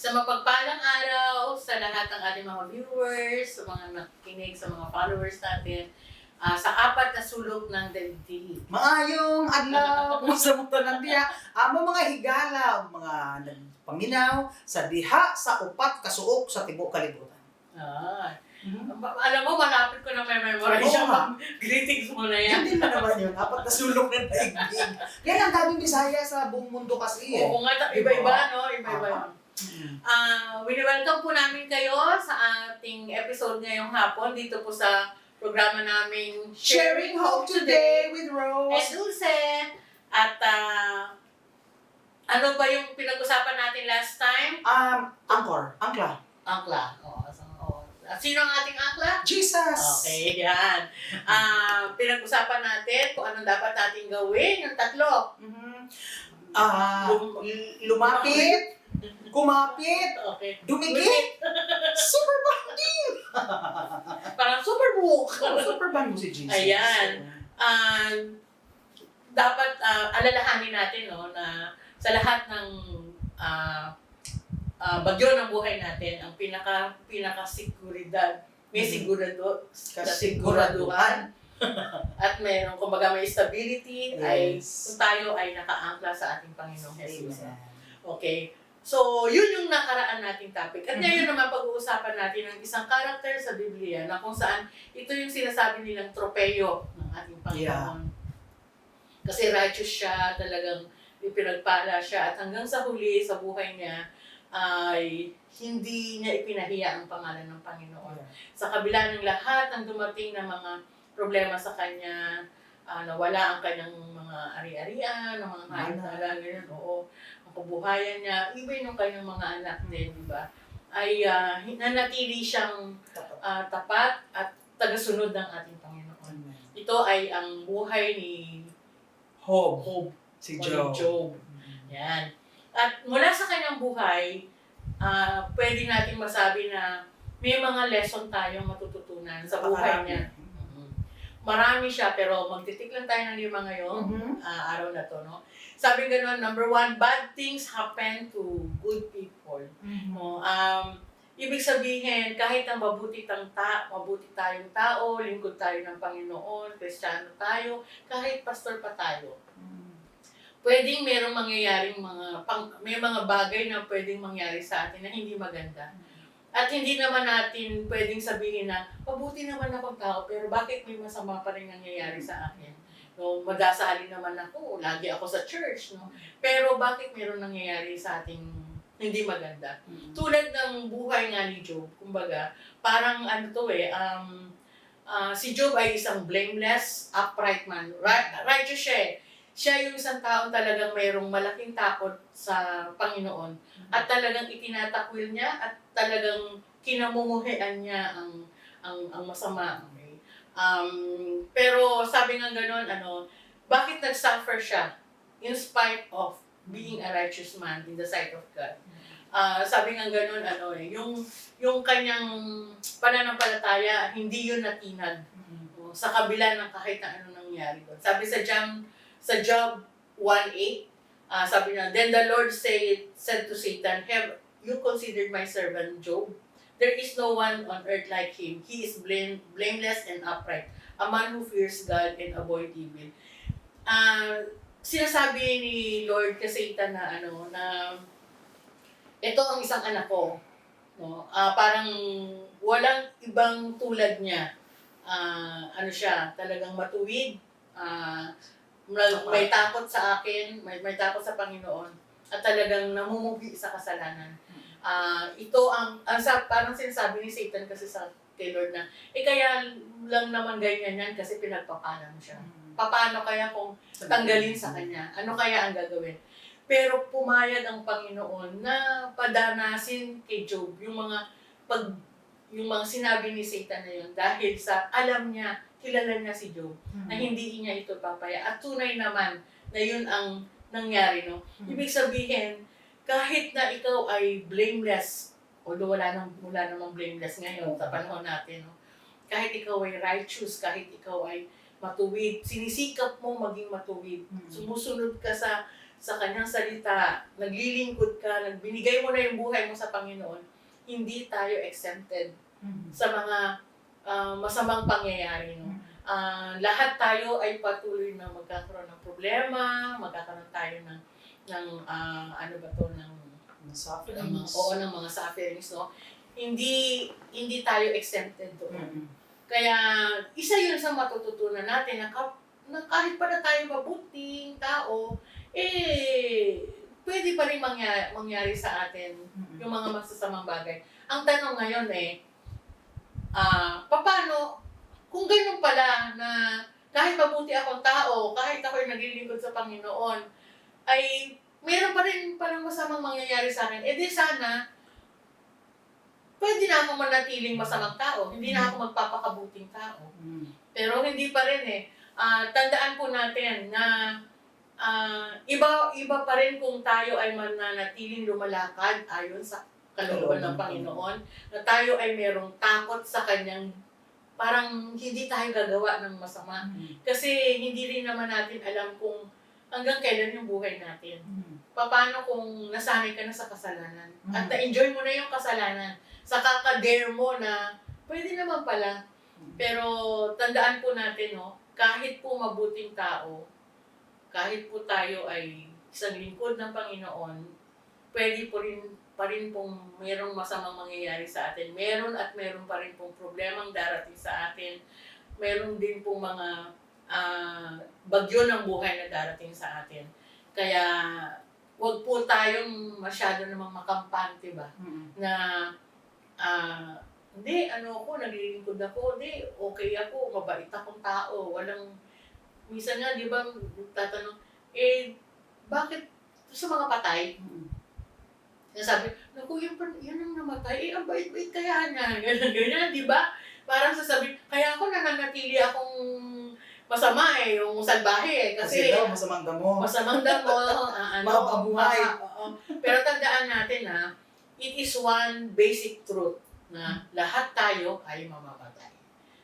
Sa mapagpalang araw sa lahat ng ating mga viewers, sa mga nakikinig, sa mga followers natin, sa apat na sulok ng daigdig. Maayong adlaw kung sa mundo ng diha, amo mga higala, mga nagpaminaw sa diha sa upat kasuok sa tibuok kalibutan. Alam mo, malapit ko na may memorize Oo nga. yung greetings mo na yan. Hindi na naman yun, apat na sulok ng daigdig. Yan ang daming Bisaya sa buong mundo kasi eh. Oo nga, iba-iba, no? Iba-iba yun. Wini-welcome po namin kayo sa ating episode ngayong hapon dito po sa programa naming Sharing Hope Today with and Rose. Dulce. At ano ba yung pinag-usapan natin last time? Angkor, Angkla. Angkla. Sino ang ating angkla? Jesus! Okay, yan. Pinag-usapan natin kung anong dapat natin gawin, yung tatlo. Lumapit, kumapit, Okay. dumikit, super bonding! Parang super book. Super bonding si Jesus. Ayan. Dapat alalahanin natin no, na sa lahat ng bagyo ng buhay natin, ang pinaka-siguridad, may siguraduhan, at mayroong, kumbaga may stability, ay kung tayo ay nakaangkla sa ating Panginoong Jesus. Okay? So, yun yung nakaraan nating topic. At ngayon naman pag-uusapan natin ng isang karakter sa Biblia na kung saan ito yung sinasabi nilang tropeyo ng ating Panginoon. Kasi righteous siya, talagang ipinagpala siya, at hanggang sa huli sa buhay niya ay hindi niya ipinahiya ang pangalan ng Panginoon. Sa kabila ng lahat ng dumating na mga problema sa kanya, nawala ang kanyang mga ari-arian, ng mga hayop na ganyan, oo, ang kabuhayan niya, even yung kanyang mga anak din, di ba? Ay nanatili siyang tapat at tagasunod ng ating Panginoon. Ito ay ang buhay ni Job. Si Job. Yan. At mula sa kanyang buhay, pwede natin masabi na may mga lesson tayong matututunan sa buhay niya. Marami siya, pero magtitik lang tayo ng 5 ngayong araw na to, no? Sabi gano'n, number 1, bad things happen to good people. No? Ibig sabihin, kahit ang mabuti tayong tao, lingkod tayo ng Panginoon, Kristiyano tayo, kahit pastor pa tayo, pwedeng merong mangyayaring may mga bagay na pwedeng mangyari sa atin na hindi maganda. At hindi naman natin pwedeng sabihin na, mabuti naman akong tao, pero bakit may masama pa rin nangyayari sa akin? No, magdasali naman ako, lagi ako sa church, no? Pero bakit meron nangyayari sa ating hindi maganda? Tulad ng buhay nga ni Job, kumbaga, parang si Job ay isang blameless, upright man. Righteous siya eh. Siya yung isang taong talagang mayroong malaking takot sa Panginoon at talagang itinatakwil niya at talagang kinamumuhian niya ang masama. Okay? Pero sabi nga gano'n, bakit nag-suffer siya in spite of being a righteous man in the sight of God? Sabi nga gano'n, yung kanyang pananampalataya, hindi yun natinag sa kabila ng kahit na ano nangyari doon. Sabi sa Job 1:8, sabi niya, then the Lord said to Satan, have you considered my servant Job? There is no one on earth like him. He is blameless and upright, a man who fears God and avoid evil. Sinasabi ni Lord kay Satan na ito ang isang anak ko. No? Parang walang ibang tulad niya. Siya, talagang matuwid. May takot sa akin, may takot sa Panginoon, at talagang namumugi sa kasalanan. Ito parang sinasabi ni Satan kasi kay Lord na, kaya lang naman ganyan yan kasi pinagpapala mo siya. Paano kaya kung tanggalin sa kanya? Ano kaya ang gagawin? Pero pumayag ang Panginoon na padanasin kay Job yung mga sinabi ni Satan na yun dahil sa alam niya, kilala niya si Job, na hindi niya ito papaya. At tunay naman na yun ang nangyari, no? Ibig sabihin, kahit na ikaw ay blameless, although wala namang blameless ngayon sa panahon natin, no? Kahit ikaw ay righteous, kahit ikaw ay matuwid, sinisikap mo maging matuwid, sumusunod ka sa sa kanyang salita, naglilingkod ka, nagbinigay mo na yung buhay mo sa Panginoon, hindi tayo exempted sa mga masamang pangyayari. No? Lahat tayo ay patuloy na magkakaroon ng problema, magkakaroon tayo ng ano ba to, ng ng mga sufferings, no? Hindi tayo exempted doon. Kaya isa yun sa matututunan natin na kahit pa na tayo mabuting tao, pwede pa rin mangyari sa atin yung mga masasamang bagay. Ang tanong ngayon paano, kung ganun pala na kahit mabuti akong tao, kahit ako'y naglilingkod sa Panginoon, ay meron pa rin parang masamang mangyayari sa akin, di sana, pwede na ako manatiling masamang tao, hindi na ako magpapakabuting tao. Pero hindi pa rin tandaan po natin na iba pa rin kung tayo ay mananatiling lumalakad ayon sa kalooban ng Panginoon, na tayo ay merong takot sa Kanyang, parang hindi tayo gagawa ng masama. Kasi hindi rin naman natin alam kung hanggang kailan yung buhay natin. Paano kung nasanay ka na sa kasalanan at na-enjoy mo na yung kasalanan, saka ka-dare mo na pwede naman pala. Pero tandaan po natin, no, kahit po mabuting tao, kahit po tayo ay isang lingkod ng Panginoon, pwede pa rin pong mayroong masamang mangyayari sa atin. Meron pa rin pong problemang darating sa atin. Meron din pong mga bagyo ng buhay na darating sa atin. Kaya wag po tayong masyado namang makampante ba? Na hindi, naglilingkod ako, hindi, okay ako, mabait akong tao, minsan nga, di ba, tatanong, bakit sa mga patay? Sabi, naku, yan ang namatay, ang bait-bait kaya niya, ganyan, di ba? Parang sasabihin, kaya ako nananatili akong masama yung salbahe kasi daw, masamang damo. Mabuhay. Pero tandaan natin it is one basic truth na lahat tayo ay mamamatay.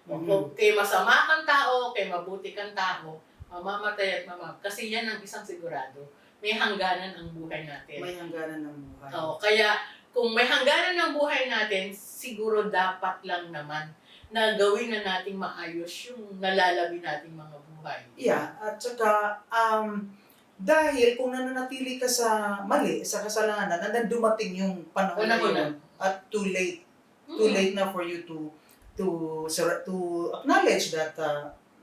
Kung kay masama kang tao, kay mabuti kang tao, mamamatay at kasi yan ang isang sigurado. May hangganan ang buhay natin. May hangganan ng buhay. Kaya kung may hangganan ng buhay natin, siguro dapat lang naman na gawin na nating maayos yung nalalabi nating mga buhay. Yeah, at saka, dahil kung nananatili ka sa mali, sa kasalanan, na dumating yung panahon na yun, at too late na for you to acknowledge that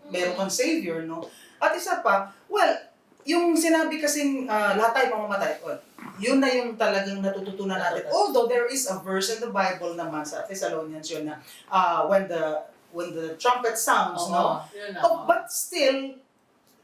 meron kang savior, no? At isa pa, yung sinabi kasing lahat tayo mamamatay, yun na yung talagang natututunan natin. Although there is a verse in the Bible naman sa Thessalonians yun na when the trumpet sounds, no? But still,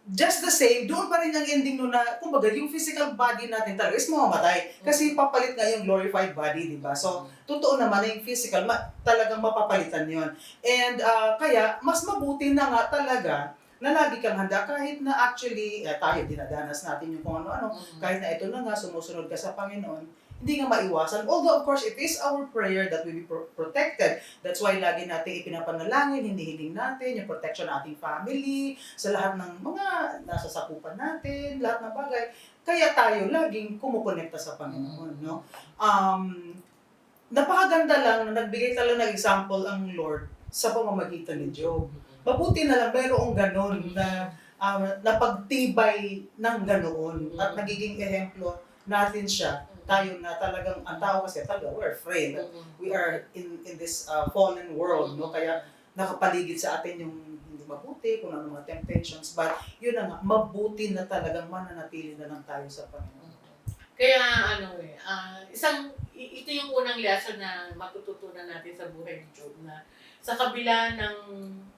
just the same, doon pa rin ang ending nun na, kumbaga, yung physical body natin talaga is mamamatay. Kasi papalit nga yung glorified body, di ba? So, totoo naman na yung physical, talagang mapapalitan yun. And kaya, mas mabuti na nga talaga na lagi kang handa kahit na actually, tayo dinadanas natin yung kung ano-ano, kahit na ito na nga, sumusunod ka sa Panginoon, hindi nga maiwasan. Although, of course, it is our prayer that we be protected. That's why lagi natin ipinapanalangin, hinihiling natin yung protection ng ating family, sa lahat ng mga nasa sakupan natin, lahat ng bagay. Kaya tayo laging kumukonekta sa Panginoon, no? Napakaganda lang na nagbigay talaga ng example ang Lord sa pamamagitan ni Job. Mabuti na lang mayroong ganon na napagtibay ng ganoon at nagiging ehemplo natin siya. Tayo na talagang, ang tao kasi talaga, we're afraid. We are in this fallen world, no? Kaya nakapaligid sa atin yung hindi mabuti, kung ano mga temptations. But yun na nga, mabuti na talagang mananatili na lang tayo sa Panginoon. Kaya ito yung unang lesson na matututunan natin sa buhay ni Job, na sa kabila ng,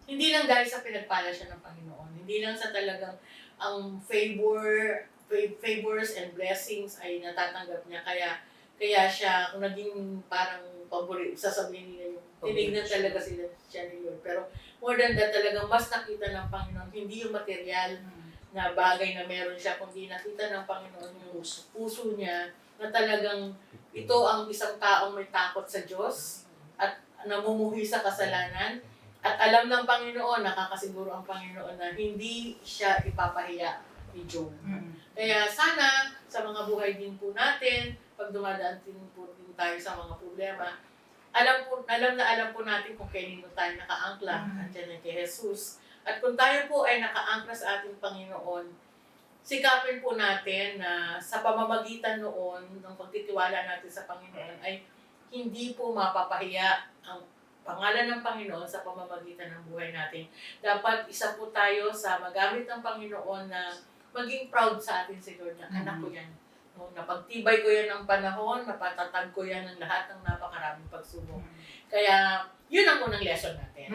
hindi lang dahil sa pinagpala siya ng Panginoon, hindi lang sa talagang ang favors and blessings ay natatanggap niya, kaya siya, kung naging parang paborito, sasabihin nila yung tinignan talaga siya ni Lord. Pero more than that, talagang mas nakita ng Panginoon, hindi yung material na bagay na meron siya, kundi nakita ng Panginoon yung puso niya, na talagang ito ang isang taong may takot sa Diyos at namumuhi sa kasalanan, at alam ng Panginoon, nakakasiguro ang Panginoon na hindi siya ipapahiya ni Job. Mm. Kaya sana sa mga buhay din po natin, pag dumadaan din po din tayo sa mga problema, alam po natin kung kanino tayo nakaangkla, at yan ay kay Jesus. At kung tayo po ay nakaangkla sa ating Panginoon, sikapin po natin na sa pamamagitan noon ng pagtitiwala natin sa Panginoon ay hindi po mapapahiya ang pangalan ng Panginoon sa pamamagitan ng buhay natin. Dapat isa po tayo sa magamit ng Panginoon na maging proud sa atin si Lord na anak ko yan. No, napagtibay ko yan ng panahon, napatatag ko yan ng lahat ng napakaraming pagsubok. Kaya, yun ang unang lesson natin.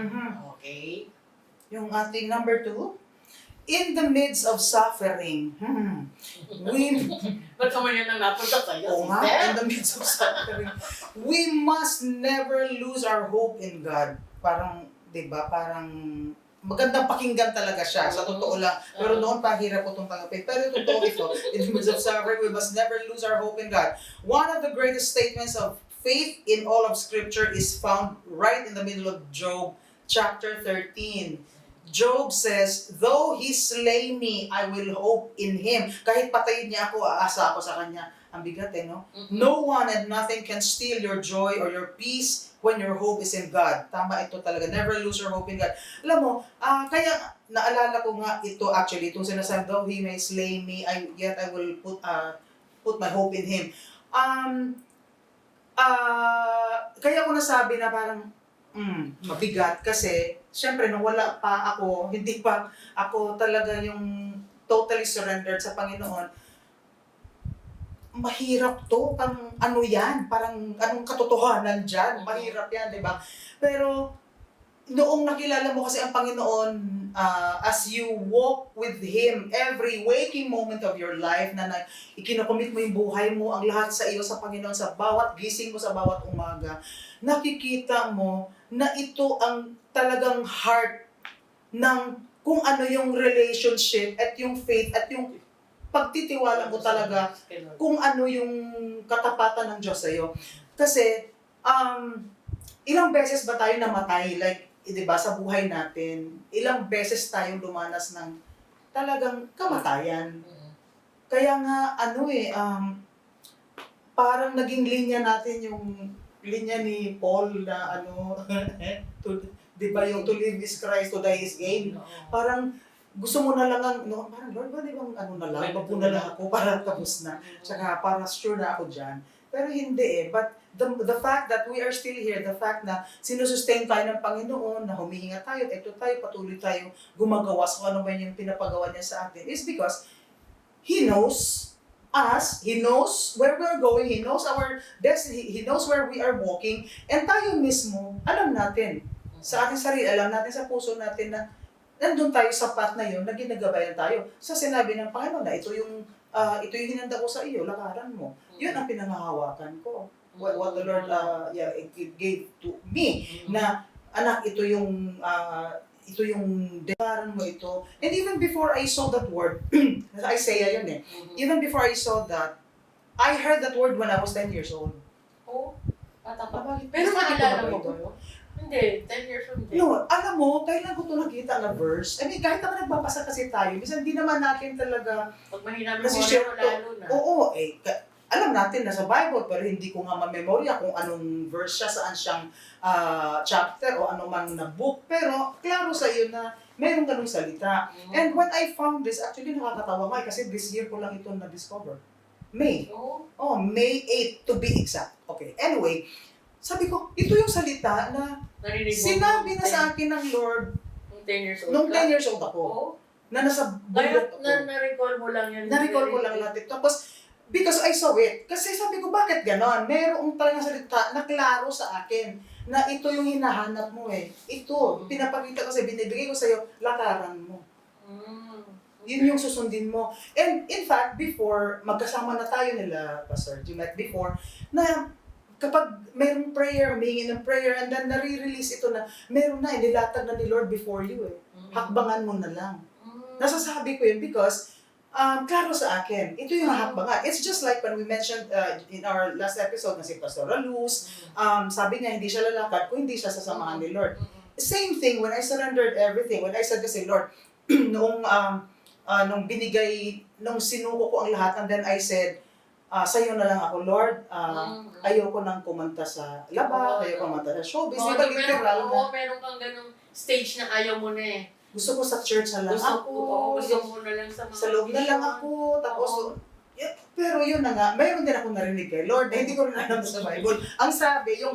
Okay? Yung ating number 2, in the midst of suffering, Ba't naman yan ang napunta sa'yo, Oo nga, sister? in the midst of suffering, we must never lose our hope in God. Parang, di ba, parang magandang pakinggan talaga siya, sa totoo lang. Pero noon pa, hirap ko itong tanggapin. Pero totoo ito, in the midst of suffering, we must never lose our hope in God. One of the greatest statements of faith in all of Scripture is found right in the middle of Job chapter 13. Job says, though he slay me, I will hope in him. Kahit patayin niya ako, aasa ako sa kanya. Ang bigat no? No one and nothing can steal your joy or your peace when your hope is in God. Tama ito talaga. Never lose your hope in God. Alam mo, kaya naalala ko nga ito actually, itong sinasabi, though he may slay me, yet I will put my hope in him. Kaya ko nasabi na parang, mabigat kasi, syempre, nung wala pa ako, hindi pa ako talaga yung totally surrendered sa Panginoon, mahirap to, parang ano yan, parang anong katotohanan dyan, mahirap yan, di ba? Pero, noong nakilala mo kasi ang Panginoon, as you walk with Him every waking moment of your life, na ikinocommit mo yung buhay mo, ang lahat sa iyo sa Panginoon, sa bawat gising mo, sa bawat umaga, nakikita mo na ito ang talagang heart ng kung ano yung relationship at yung faith at yung pagtitiwala mo talaga kung ano yung katapatan ng Diyos sa'yo. Kasi, ilang beses ba tayo namatay? Like, di ba, sa buhay natin, ilang beses tayong dumanas ng talagang kamatayan. Kaya nga, parang naging linya natin yung linya ni Paul na di ba yung to live is Christ, to die is gain. Parang, gusto mo na lang parang Lord, ba di bang na lang, bago na lang ako, parang tapos na. Tsaka para sure na ako dyan. Pero hindi But the fact that we are still here, the fact na sinusustain tayo ng Panginoon, na humihinga tayo, ito tayo, patuloy tayo gumagawa sa ano ba yung pinapagawa niya sa atin, is because He knows us, He knows where we're going, He knows our destiny, He knows where we are walking, and tayo mismo, alam natin, sa ating sarili, alam natin sa puso natin na nandun tayo sa path na yun, na ginagabayan tayo. Sa sinabi ng Panginoon na ito yung hinanda ko sa iyo, lakaran mo. Yun ang pinangahawakan ko. What the Lord gave to me. Na, anak, ito yung lakaran mo ito. And even before I saw that word, Isaiah yun even before I saw that, I heard that word when I was 10 years old. Oh, patapa. Pero maalala mo ba yun? Hindi, 10 years old. No, alam mo, kailan ko ito nakita na verse? I mean, kahit naman nagbabasa kasi tayo, minsan hindi naman natin talaga pag mahina kasi memorya mo lalo na. Oo, alam natin na sa Bible, pero hindi ko nga ma-memorya kung anong verse siya, saan siyang chapter o anumang na book. Pero, klaro sa iyo na mayroong ganung salita. And when I found this, actually nakakatawa nga kasi this year ko lang ito na-discover. May. May 8 to be exact. Okay, anyway, sabi ko, ito yung salita na sinabi na sa akin ng Lord nung 10 years old nung 10 years old ako. Na nasa bulok ako. Na-recall mo lang yan. Na-recall ko lang natin. Tapos, because I saw it. Kasi sabi ko, bakit ganon? Merong talagang salita na klaro sa akin na ito yung hinahanap mo Ito, pinapakita ko sa'yo, binibigay ko sa'yo, lakaran mo. Yun yung susundin mo. And in fact, before, magkasama na tayo nila, Pastor Jimet, before, na kapag mayroong prayer, humingi ng prayer, and then nare-release ito na, meron na, nilatag na ni Lord before you Hakbangan mo na lang. Nasasabi ko yun because, klaro sa akin, ito yung hakbangan. It's just like when we mentioned in our last episode na si Pastor Luz, sabi niya, hindi siya lalakad kung hindi siya sasamahan ni Lord. Same thing when I surrendered everything, when I said kasi, Lord, noong nung sinuko ko ang lahat, and then I said, sa'yo na lang ako, Lord. Ayoko nang kumanta sa labas, ayoko kumanta sa showbiz. Diba, literal na. Meron kang ganung stage na ayaw mo na eh. Gusto ko sa church na lang Gusto mo na lang sa mga sa loob na lang ako, tapos, pero yun na nga, mayroon din ako narinig kay Lord, hindi ko rin alam sa Bible. Ang sabi,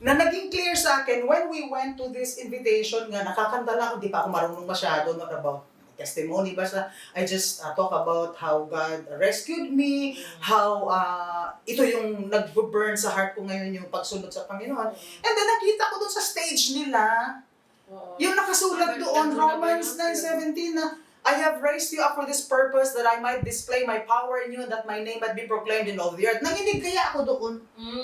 na naging clear sa akin, when we went to this invitation nga, nakakanta lang ako, di pa ako marunong masyado about testimony, basta I just talk about how God rescued me, how ito yung nag-burn sa heart ko ngayon, yung pagsunod sa Panginoon. And then nakita ko dun sa stage nila, yung nakasulat doon, Romans 9:17 na, I have raised you up for this purpose that I might display my power in you and that my name might be proclaimed in all the earth. Nanginig kaya ako doon.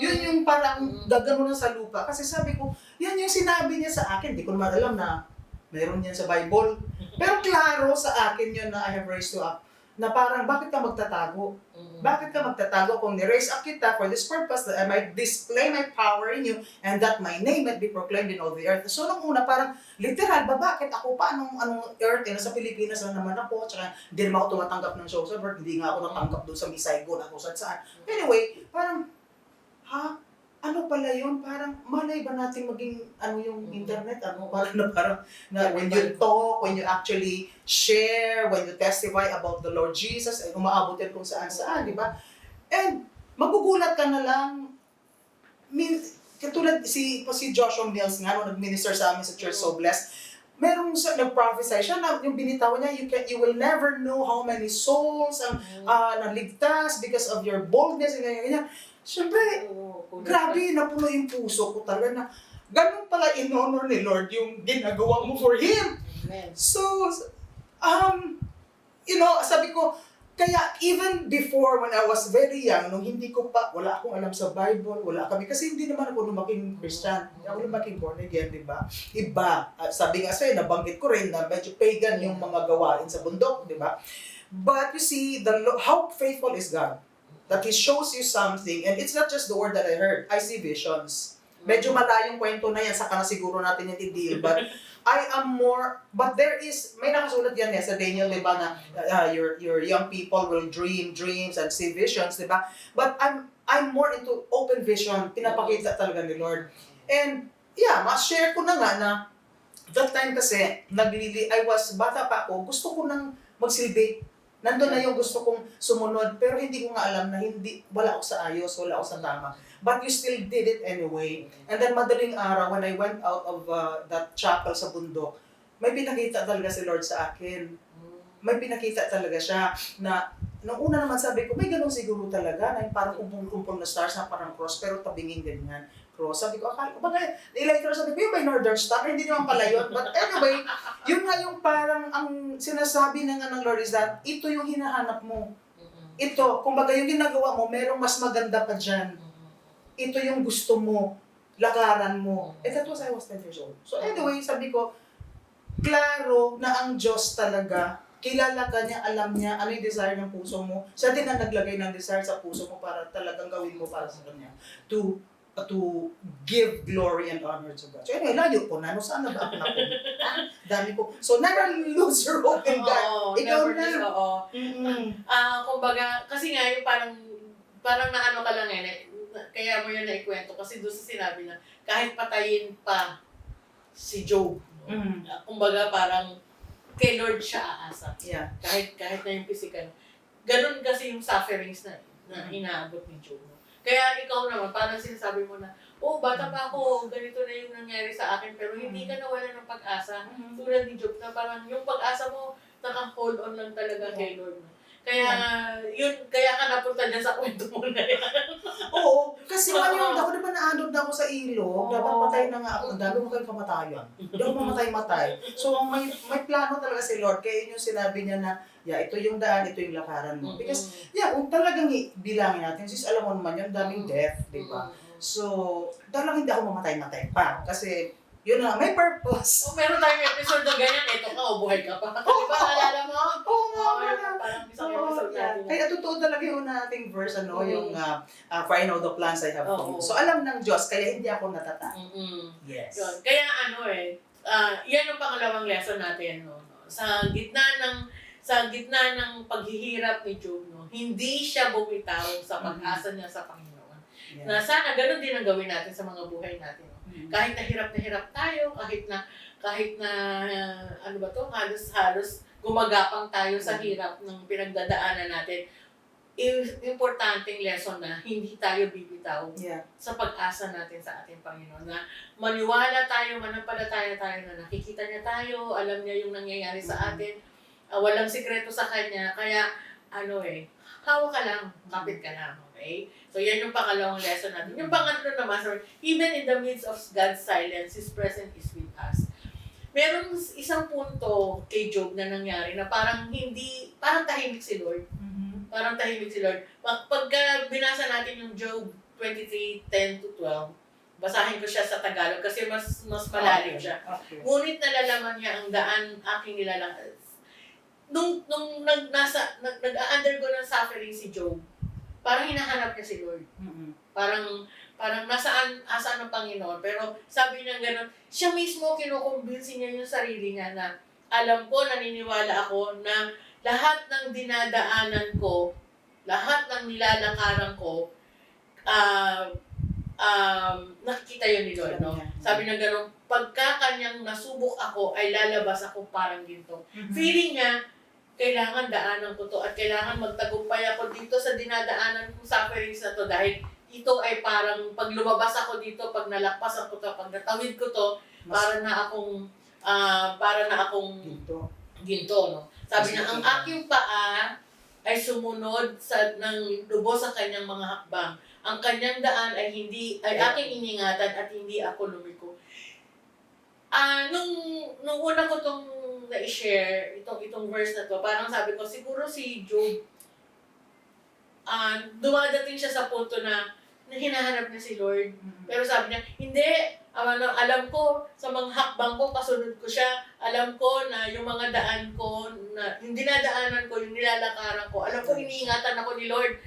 Yun yung parang gagano na sa lupa. Kasi sabi ko, yan yung sinabi niya sa akin. Di ko naman alam na meron yan sa Bible. Pero klaro sa akin yun na I have raised you up. Na parang, bakit ka magtatago? Bakit ka magtatago kung ni-raise up kita for this purpose that I might display my power in you and that my name might be proclaimed in all the earth. So, nung una, parang, literal, bakit ako pa? Anong earth? Nasa Pilipinas lang naman ako. Tsaka, hindi naman ako tumatanggap ng show sa birth. Hindi nga ako natanggap doon sa Misaygo na kung saan. Anyway, parang, ano pala yun? Parang, malay ba natin maging, yung internet? Parang, when you talk, when you actually share, when you testify about the Lord Jesus, ay umaabot yan kung saan-saan, di ba? And, magugulat ka na lang, katulad si Joshua Mills nga, nung nag-minister sa amin sa Church So Blessed, merong nag-prophesy siya na yung binitawan niya, you will never know how many souls ang naligtas because of your boldness, and ganyan. Siyempre, grabe, napuno yung puso ko talaga na ganun pala in-honor ni Lord yung ginagawa mo for Him. Amen. So, sabi ko, kaya even before when I was very young, nung hindi ko pa, wala akong alam sa Bible, wala kami, kasi hindi naman ako lumaking Christian, hindi ako lumaking born again, di ba? Iba, sabi nga sa'yo, nabanggit ko rin na medyo pagan yung mga gawain sa bundok, di ba? But you see, how faithful is God? That He shows you something, and it's not just the word that I heard, I see visions. Medyo malayong kwento na yan, saka na siguro natin yung i-deal, but but may nakasulat yan sa Daniel, di ba, na your young people will dream dreams and see visions, di ba? But I'm more into open vision, pinapakita talaga ni Lord. And ma-share ko na nga na that time kasi, bata pa ako, gusto ko nang magsilbi. Nandun na yung gusto kong sumunod, pero hindi ko nga alam na wala ako sa ayos, wala ako sa tama. But you still did it anyway. And then madaling araw, when I went out of that chapel sa bundok, may pinakita talaga si Lord sa akin. May pinakita talaga siya na, nung una naman sabi ko, may ganun siguro talaga, na yung parang kumpul-kumpul na stars na parang cross, pero tabingin ganyan. Cross. Sabi ko, later sabi ko, yung may Northern Star, hindi naman pala yun. But anyway, yun nga yung parang ang sinasabi ng Lord is that, ito yung hinahanap mo. Ito, kumbaga yung ginagawa mo, merong mas maganda pa dyan. Ito yung gusto mo, lakaran mo. And that was I was 10 years old. So anyway, sabi ko, klaro na ang Diyos talaga, kilala ka niya, alam niya, ano yung desire ng puso mo. Siya din ang naglagay ng desire sa puso mo para talagang gawin mo para sa Kanya. To give glory and honor to God. So anyway, layo ko na. Saan na ba ako napunta? Dami ko. So never lose your hope in God. Ikaw na. Kumbaga, kasi nga yung parang naano ka lang kaya mo yun naikwento kasi doon sa sinabi na kahit patayin pa si Job, kumbaga parang kay Lord siya aasa. Yeah. Kahit na yung physical. Ganun kasi yung sufferings na inaabot ni Job. Kaya ikaw naman, parang sinasabi mo na, bata pa ako, ganito na yung nangyari sa akin, pero hindi ka nawala ng pag-asa. Tulad ni Job na parang yung pag-asa mo, naka-hold on lang talaga kay Lord. Kaya ka napunta dyan sa kwento mo na yan. Oo, kasi ako naman naanod na ako sa ilog, dapat patay na nga ako, ang dami mo kayong kamatayan. Hindi ako mamatay-matay. So may plano talaga si Lord, kaya yun yung sinabi niya na, ito yung daan, ito yung lakaran mo. Because, kung talagang bilangin natin, sis, alam mo naman yun, daming death, di ba? So, talagang hindi ako mamatay-matay pa, kasi, yun na, may purpose. Meron tayong episode na ganyan, ito ka, buhay ka pa. Di ba, naalala mo? Oo nga. Parang isang episode natin. Kaya totoo talaga yung nating verse, yung for I know the plans I have for you. So, alam ng Diyos, kaya hindi ako natatakot. Yes. Yun. Kaya yan ang pangalawang lesson natin. No? Sa gitna ng sa gitna ng paghihirap ni Job, no, hindi siya bumitaw sa pag-asa niya sa Panginoon. Yeah. Na sana ganun din ang gawin natin sa mga buhay natin. No? Kahit na hirap tayo, kahit na ano ba to, halos gumagapang tayo sa hirap ng pinagdadaanan natin. Importanteng lesson na hindi tayo bibitaw sa pag-asa natin sa ating Panginoon. Na maniwala tayo, manampalataya tayo na nakikita niya tayo, alam niya yung nangyayari sa atin, walang sikreto sa Kanya. Kaya, hawak ka lang, kapit ka lang. Okay? So, yan yung pangalawang lesson natin. Yung pangatlo naman, even in the midst of God's silence, His presence is with us. Merong isang punto kay Job na nangyari na parang tahimik si Lord. Parang tahimik si Lord. Pagka binasa natin yung Job 23:10-12, basahin ko siya sa Tagalog kasi mas malalim siya. Okay. Ngunit nalalaman niya ang daan aking nilalang. Nung nag-undergo ng suffering si Job, parang hinahanap niya si Lord. Parang asaan ang Panginoon. Pero sabi niya gano'n, siya mismo kinukumbinsi niya yung sarili niya na alam ko, naniniwala ako na lahat ng dinadaanan ko, lahat ng nilalakaran ko, nakikita yun ni Lord, no? Sabi niya gano'n, pagka kanyang nasubok ako, ay lalabas ako parang ginto. Feeling niya, kailangan daanan ko to at kailangan magtagumpay ako dito sa dinadaanan kong sufferings na to dahil ito ay parang pag lumabas ako dito, pag nalakpasan ko to, pag natawid ko to, para na akong ginto, no? Sabi niya, ang aking paa ay sumunod ng lubos sa kanyang mga hakbang. Ang kanyang daan ay aking iningatan at hindi ako lumiko. Nung una ko tong na-share, itong verse na to, parang sabi ko, siguro si Job, dumadating siya sa punto na hinahanap niya si Lord. Pero sabi niya, hindi, alam ko, sa mga hakbang ko, kasunod ko siya. Alam ko na yung mga daan ko, yung dinadaanan ko, yung nilalakaran ko, alam ko, iniingatan ako ni Lord.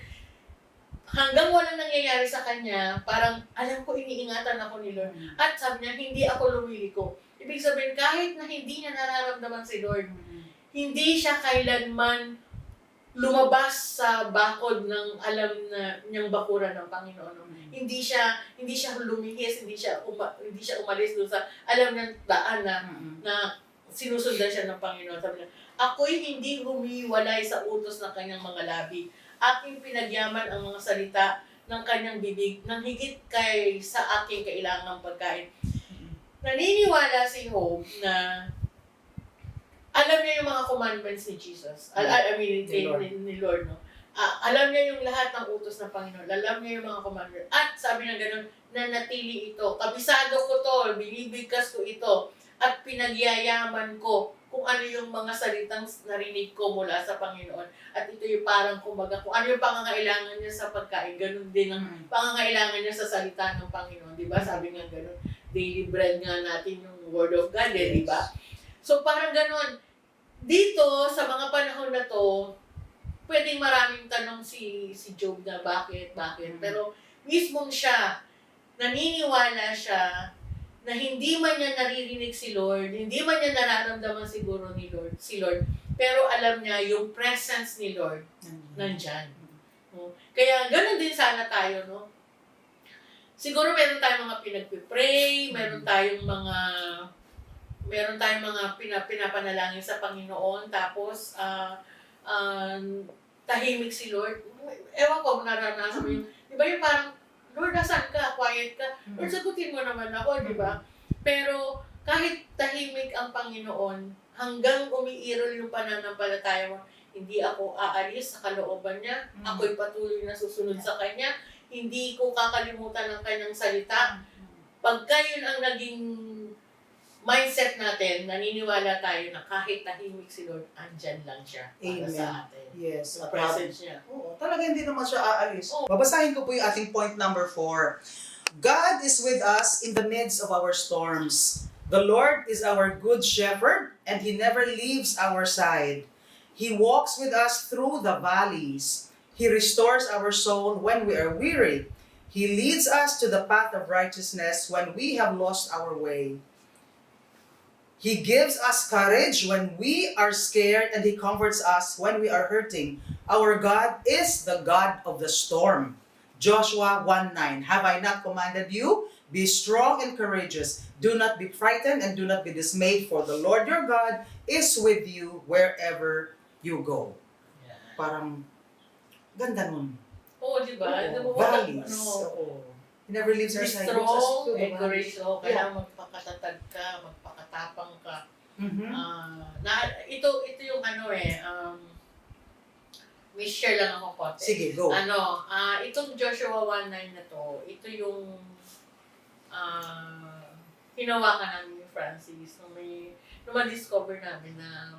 Hanggang walang nangyayari sa kanya, parang alam ko, iniingatan ako ni Lord. At sabi niya, hindi ako lumiliko. Ibig sabihin, kahit na hindi niya nararamdaman si Lord, hindi siya kailanman lumabas sa bakod ng alam na niyang bakuran ng Panginoon. Hindi siya lumihis, hindi siya umalis doon sa alam ng daan na sinusundan siya ng Panginoon. Sabi niya, ako'y hindi humiwalay sa utos ng kanyang mga labi. Aking pinagyaman ang mga salita ng kanyang bibig nang higit kay sa aking kailangang pagkain. Naniniwala si Job na alam niya yung mga commandments ni Jesus. Ni Lord, no? Alam niya yung lahat ng utos ng Panginoon. Alam niya yung mga commandments. At sabi niya gano'n, nanatili ito. Kabisado ko to, binibigkas ko ito. At pinagyayaman ko kung ano yung mga salitang narinig ko mula sa Panginoon. At ito yung parang kumbaga, kung ano yung pangangailangan niya sa pagkain, gano'n din ang pangangailangan niya sa salita ng Panginoon. Diba? Sabi nga gano'n, daily bread nga natin yung Word of God, di ba? So parang gano'n. Dito, sa mga panahon na to, pwedeng maraming tanong si Job na bakit. Pero mismong siya, naniniwala siya na hindi man niya naririnig si Lord, hindi man niya nararamdaman siguro si Lord, pero alam niya yung presence ni Lord nandyan. No? Kaya gano'n din sana tayo, no? Siguro meron tayong mga pinagpipray, meron tayong mga pinapanalangin sa Panginoon, tapos tahimik si Lord. Ewan ko, naranasan mo yung, di ba yung parang, Lord, nasan ka? Quiet ka? Lord, sagutin mo naman ako, di ba? Pero kahit tahimik ang Panginoon, hanggang umiirol yung pananampalataya mo, hindi ako aalis sa kalooban niya, ako'y patuloy na susunod sa Kanya, hindi ko kakalimutan ang Kanyang salita. Pagka yun ang naging mindset natin, naniniwala tayo na kahit tahimik si Lord, andyan lang siya para sa atin. Yes. Sa presence niya. Oo, talaga hindi naman siya aalis. Babasahin ko po yung ating point number 4. God is with us in the midst of our storms. The Lord is our good shepherd, and He never leaves our side. He walks with us through the valleys. He restores our soul when we are weary. He leads us to the path of righteousness when we have lost our way. He gives us courage when we are scared, and He comforts us when we are hurting. Our God is the God of the storm. Joshua 1:9. Have I not commanded you? Be strong and courageous. Do not be frightened and do not be dismayed, for the Lord your God is with you wherever you go. Yan. Parang ganda nun. Oo, di ba? Oo, values. Oo. He never leaves Be our side. strong and Diba? courageous. Kaya magpakatatag ka, magpakatapang ka. Mhm. Ito yung may share lang ako konti. Sige, go. Itong Joshua 1:9 na to, ito yung hinawakan namin ni Francis nung ma-discover namin na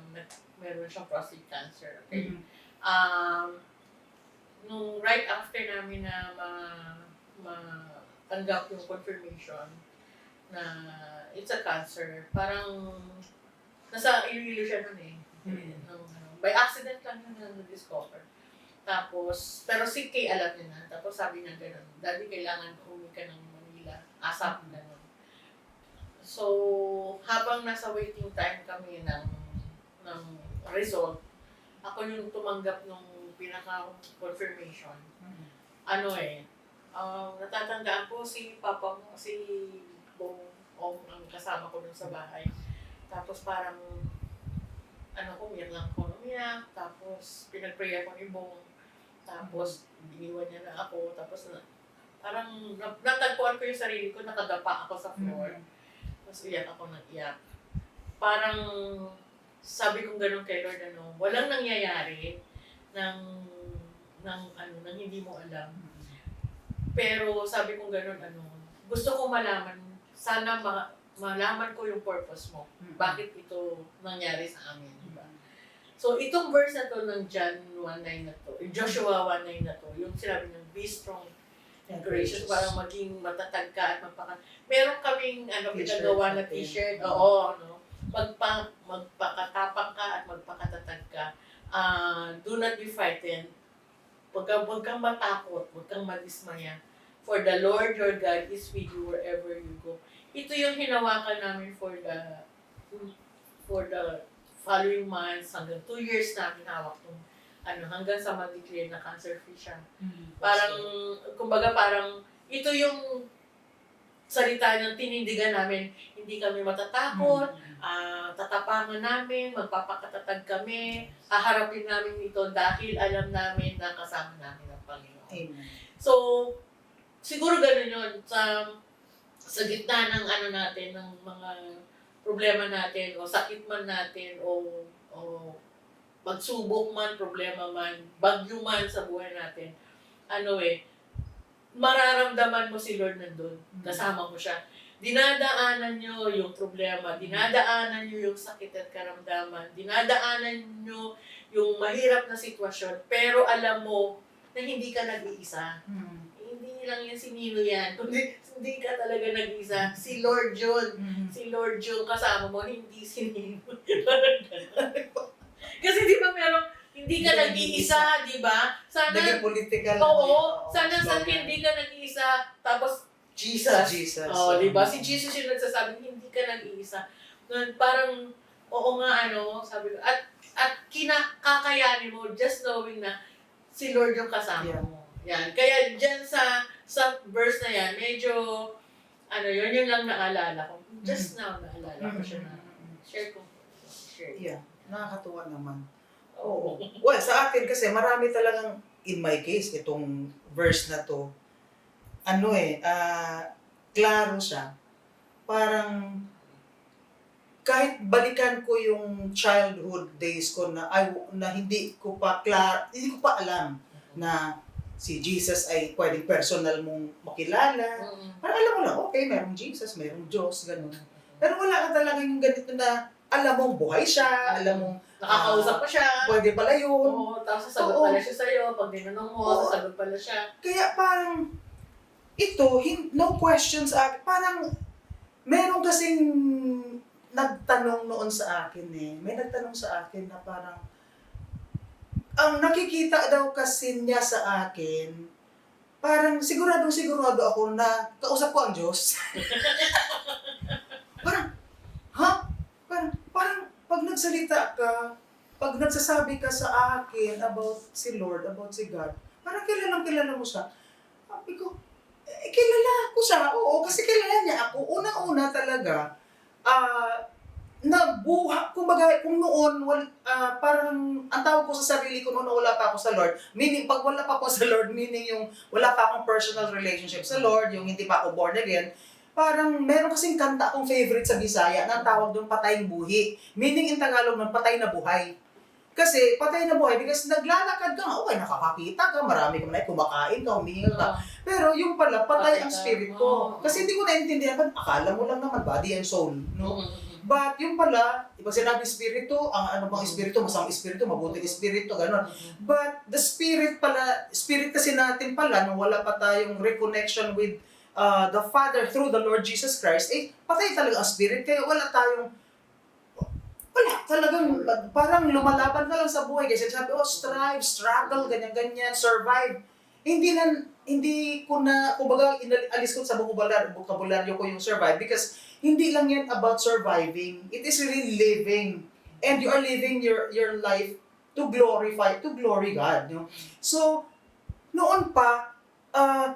meron siyang prostate cancer. Okay? Mhm. Nung right after namin na matanggap yung confirmation na it's a cancer, parang nasa Iloilo siya nun eh. By accident lang yun na na-discover. Tapos, pero si Kay alam niya na. Tapos sabi niya gano'n, Daddy, kailangan umuwi ka ng Manila. Asap gano'n. So, habang nasa waiting time kami ng result, ako yung tumanggap nung pinaka-confirmation. Natatandaan ko si Papa mo, si Bong Ong ang kasama ko dun sa bahay. Tapos parang, umiyak lang ako, tapos pinag-pray ako ni Bong. Tapos, iniwan niya na ako. Tapos, parang natagpuan ko yung sarili ko, nakadapa ako sa floor. Tapos, iyak ako ng iyak. Parang, sabi kong gano'n kay Lord, walang nangyayari nang hindi mo alam. Pero, sabi kong gano'n, gusto ko malaman, sana malaman ko yung purpose mo. Bakit ito nangyari sa amin, di ba? So, itong verse na to ng John 1:9 na to, Joshua 1:9 na to, yung sinabi ng be strong and courageous, parang maging matatag ka at meron kaming pinagawa na t-shirt, magpakatapang ka at magpakatatag ka. Do not be frightened. Huwag kang matakot, huwag kang madismaya. For the Lord your God is with you wherever you go. Ito yung hinawakan namin for the following months, hanggang 2 years namin hawak itong hanggang sa mag-declare na cancer-free siya. Kumbaga parang, ito yung salita ng tinindigan namin, hindi kami matatakot, tatapangan namin, magpapakatatag kami, haharapin namin ito dahil alam namin na kasama namin ang Panginoon. Amen. So, siguro ganun yun, sa gitna ng natin, ng mga problema natin, o sakit man natin, o pagsubok man, problema man, bagyo man sa buhay natin, mararamdaman mo si Lord nandun, kasama mo siya. Dinadaanan nyo yung problema, dinadaanan nyo yung sakit at karamdaman, dinadaanan nyo yung mahirap na sitwasyon, pero alam mo na hindi ka nag-iisa. Hindi lang yan si Nino yan, kundi hindi ka talaga nag-iisa. Si Lord yun. Si Lord yun kasama mo, hindi si Nino. Kasi di ba hindi ka nag-iisa, di ba? Sana, naging political. Sana hindi ka nag-iisa, tapos Jesus. Di ba? Si Jesus yung nagsasabi, hindi ka nag-iisa. Parang, sabi ko, at kakayanin mo, just knowing na si Lord yung kasama mo. Yan. Kaya dyan sa verse na yan, medyo, yun lang naalala ko. Just now, naalala ko siya na share ko. Yeah, nakakatuwa naman. Oo. Well, sa akin kasi marami talagang, in my case, itong verse na to, klaro siya. Parang, kahit balikan ko yung childhood days ko na hindi ko pa alam na si Jesus ay pwedeng personal mong makilala. Parang alam mo lang, okay, merong Jesus, merong Diyos, gano'n. Pero wala ka talaga yung ganito na alam mong buhay siya, alam mong nakakausap pa siya. Pwede pala yun. Oo, tapos sasagot pala siya sa'yo. Pag dinanong mo, sasagot pala siya. Kaya parang, no questions, parang, meron kasing nagtanong noon sa akin May nagtanong sa akin na parang, ang nakikita daw kasi niya sa akin, parang sigurado ako na kausap ko ang Diyos. Parang, parang pag nagsalita ka, pag nagsasabi ka sa akin about si Lord, about si God, parang kilala mo siya. Sabi ko, kilala ko siya. Oo, kasi kilala niya ako. Unang-una talaga, kumbaga, kung noon, parang, ang tawag ko sa sarili ko noon na wala pa ako sa Lord, meaning, pag wala pa ako sa Lord, meaning yung wala pa akong personal relationship sa Lord, yung hindi pa ako born again, parang meron kasing kanta akong favorite sa Bisaya na tawag doon patayang buhi. Meaning in Tagalog nun, patay na buhay. Kasi patay na buhay because naglalakad ka nga, okay, nakakakita ka, marami ka na kumakain ka, humihinga ka. Pero yung pala, patay ang spirit ko. Kasi hindi ko naintindihan, akala mo lang naman, body and soul. No? But yung pala, iba sinabi espiritu, ang ano bang espiritu, masamang espiritu, mabuting espiritu, gano'n. But the spirit pala, spirit kasi natin pala, nung wala pa tayong reconnection with the Father through the Lord Jesus Christ, patay talaga ang spirit. Kaya wala talagang, parang lumalaban ka lang sa buhay. Kasi sabi, strive, struggle, ganyan-ganyan, survive. Hindi ko na, kumbaga, alis ko sa vocabulary ko yung survive because hindi lang yan about surviving. It is really living. And you are living your life to glory God. No? So, noon pa,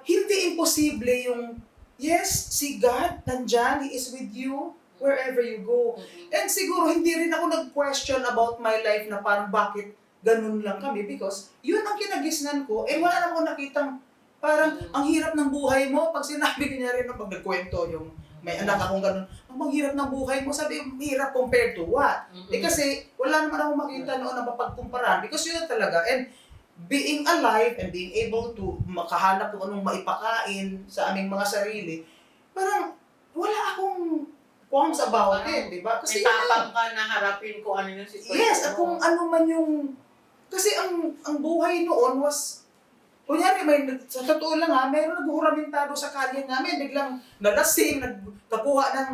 hindi imposible yung, yes, si God, nandyan, He is with you wherever you go. And siguro, hindi rin ako nag-question about my life na parang bakit ganun lang kami because yun ang kinagisnan ko. Wala naman ako nakitang parang ang hirap ng buhay mo. Pag sinabi ko niya rin pag nagkwento yung may anak akong ganun, ang hirap ng buhay mo, sabi, hirap compared to what? Kasi wala naman akong makita noon na mapagkumparan because yun talaga. And being alive and being able to makahanap kung anong maipakain sa aming mga sarili, parang wala akong qualms about it, di ba? Kasi tapang ka na harapin kung ano yung sitwasyon. Yes, at kung ano man yung... Kasi ang buhay noon was... Kunyari, sa totoo lang mayroon naghuhuramentado sa kalye namin, biglang nalasing, nagkakuha ng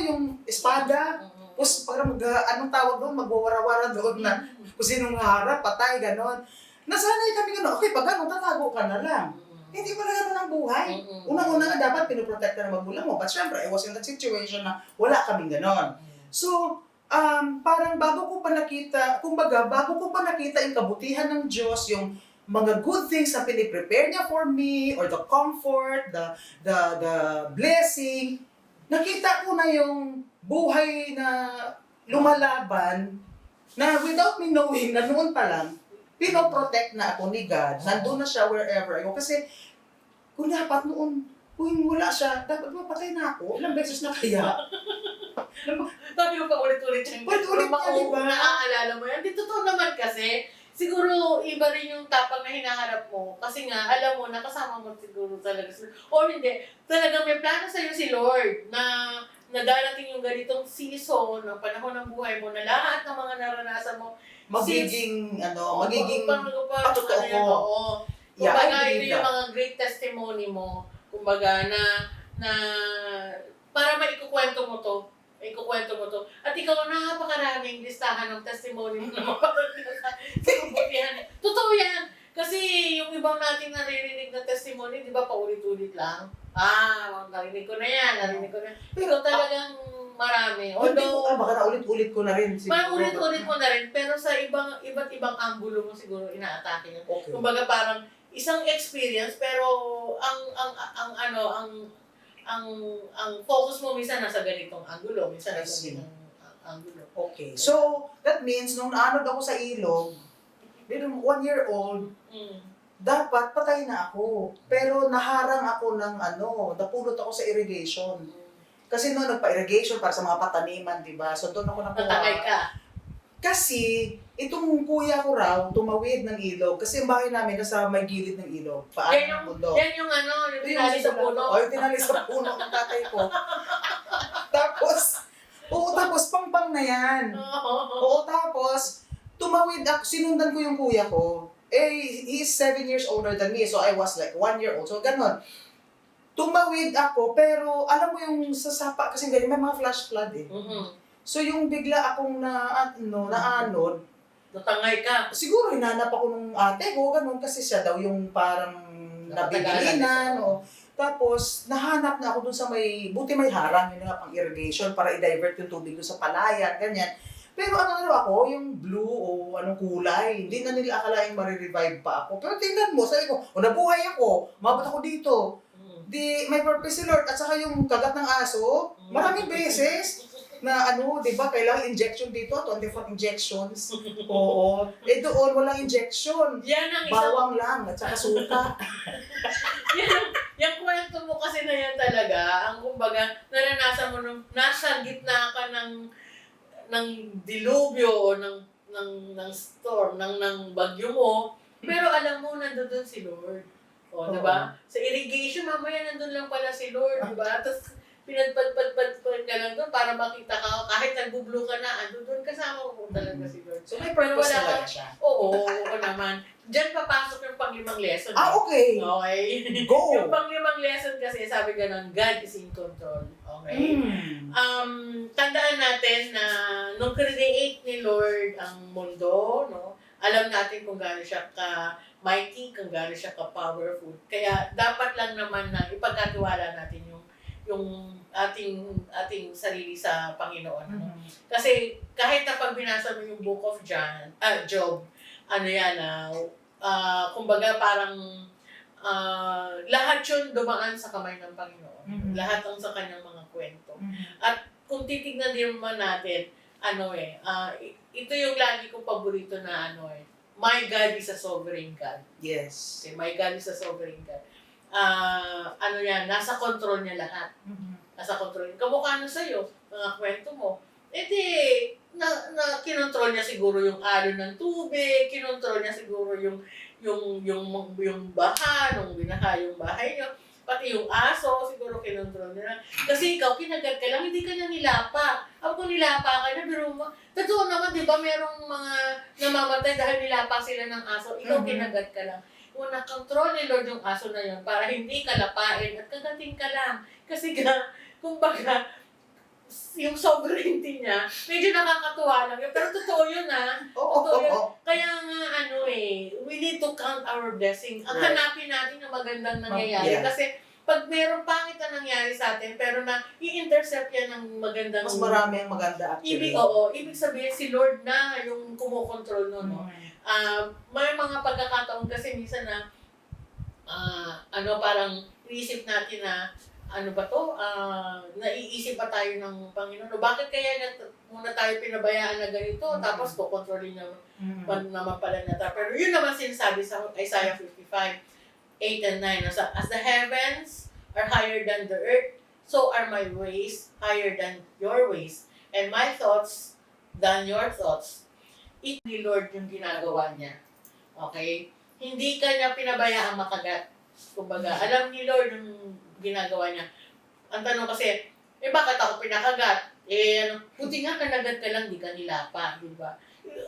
yung espada, tapos parang anong tawag doon, magwawara-wara doon na kung sinong harap, patay, gano'n. Nasanay kami gano'n, okay, pag gano'n, tatago ka na lang. Hindi pala gano'n ang buhay. Unang-una nga dapat pinoprotect ka ng magulang mo. But syempre, I was in that situation na wala kaming gano'n. So, parang bago ko pa nakita yung kabutihan ng Diyos, yung mga good things na piniprepare niya for me, or the comfort, the blessing, nakita ko na yung buhay na lumalaban na without me knowing na noon pa lang, pinoprotect na ako ni God. Nandun na siya wherever I go. Kasi, kung dapat noon, kung wala siya, dapat mapatay na ako. Ilang beses na kaya. Sabi mo pa ulit-ulit yung Ulit-ulit niya, di ba? naaalala mo yan. Di totoo naman kasi, siguro iba rin yung tapang na hinaharap mo. Kasi nga, alam mo, nakasama mo siguro talaga. O hindi, talagang may plano sa'yo si Lord na darating yung ganitong season ng panahon ng buhay mo na lahat ng mga naranasan mo Magiging patotoo ko. Yeah, kumbaga, I ito believe yung that. mga great testimony mo. Kumbaga, na para maikukwento mo to. At ikaw, napakaraming listahan ng testimony mo na sa kabutihan. Totoo yan. Kasi yung ibang nating naririnig na testimony, di ba, paulit-ulit lang. Narinig ko na yan. Pero talagang marami. Although, baka naulit-ulit ko na rin. Ulit-ulit mo na rin, pero sa iba't ibang anggulo mo siguro inaatake yun. Okay. Kumbaga parang isang experience, pero ang focus mo minsan nasa ganitong anggulo, minsan nasa ganitong anggulo. Okay. So, that means, nung naanod ako sa ilog, 1 year old, dapat patay na ako. Pero naharang ako ng napulot ako sa irrigation. Kasi noon nagpa-irrigation para sa mga pataniman, di ba? So doon ako nakuha. Natangay ka. Kasi itong kuya ko raw tumawid ng ilog kasi ang bahay namin nasa may gilid ng ilog. Yan yung yung tinali sa puno. Yung tinali sa puno ng tatay ko. Tapos pang na yan. Tapos tumawid ako, sinundan ko yung kuya ko. He's 7 years older than me, so I was like 1 year old. So ganon. Tumawid ako, pero alam mo yung sa sapa, kasi ganyan, may mga flash flood eh. So yung bigla akong naanod, natangay ka. siguro hinanap ako nung ate ko, ganun, kasi siya daw yung parang nabilinan. Tapos, nahanap na ako dun sa buti may harang, yun nga pang irrigation para i-divert yung tubig dun sa palayan, ganyan. Pero ano ako, yung blue o anong kulay, hindi na nila akalaing marirevive pa ako. Pero tingnan mo, sabi ko, nabuhay ako, mabot ako dito. Di, may purpose si Lord. At saka yung kagat ng aso, maraming beses na di ba, kailangan injection dito, 24 injections. Oo. Doon, walang injection. Yan ang Bawang lang, at saka suka. yung kwento mo kasi na yan talaga, ang kumbaga, naranasan mo nung nasa gitna ka ng dilubyo o ng storm, ng bagyo mo, pero alam mo, nandun si Lord. O, diba? Sa irrigation, mamaya nandun lang pala si Lord, diba? Tapos, pinagpadpadpadpad ka lang doon para makita ka, kahit nag-blue ka na, doon kasama mo talaga si Lord. So, may purpose talaga siya. Oo naman. Diyan papasok yung pang-limang lesson. Okay. Okay. Go. Yung pang-limang lesson kasi, sabi ganun, God is in control. Okay? Tandaan natin na nung create ni Lord ang mundo, no, alam natin kung gaano siya ka-mighty, kung gaano siya ka-powerful. Kaya dapat lang naman na ipagkatiwala natin yung ating sarili sa Panginoon. No? Kasi kahit na pag binasa mo yung Book of Job, kumbaga parang lahat yun dumaan sa kamay ng Panginoon. Lahat ang sa kanyang mga kwento. At kung titignan din naman natin, ito yung lagi kong paborito na my God is a sovereign God. Yes. Okay, my God is a sovereign God. Nasa control niya lahat. Nasa control. Kamukha na sa'yo, mga kwento mo. Kinontrol niya siguro yung alon ng tubig, kinontrol niya siguro yung baha, nung binaha yung bahay niyo, pati yung aso, siguro kinontrol niya. Kasi ikaw, kinagat ka lang, hindi ka na nilapa. Kung nilapa ka na, pero totoo naman, di ba, merong mga namamatay dahil nilapa sila ng aso, ikaw kinagat ka lang. Kung nakontrol ni Lord yung aso na yun para hindi ka lapain at kagating ka lang. Kasi kumbaga, yung sovereignty niya, medyo nakakatuwa lang. Pero totoo yun Totoo yun. Kaya nga we need to count our blessing. Ang hanapin natin yung magandang nangyayari. Kasi pag merong pangit na nangyari sa atin, pero i-intercept yan ng magandang... Mas marami ang maganda actually. Ibig sabihin si Lord na yung kumukontrol nun. No? May mga pagkakataon kasi minsan na parang iisip natin na naiisip pa tayo ng Panginoon. Bakit kaya muna tayo pinabayaan na ganito, tapos kukontrolin naman pala natin. Pero yun naman sinasabi sa Isaiah 55:8 and 9. As the heavens are higher than the earth, so are my ways higher than your ways, and my thoughts than your thoughts. Ni Lord yung ginagawa niya. Okay? Hindi ka niya pinabayaang makagat. Kumbaga, alam ni Lord yung ginagawa niya. Ang tanong kasi, bakit ako pinakagat? Puti nga kanagat ka lang, di ka nilapa, di ba?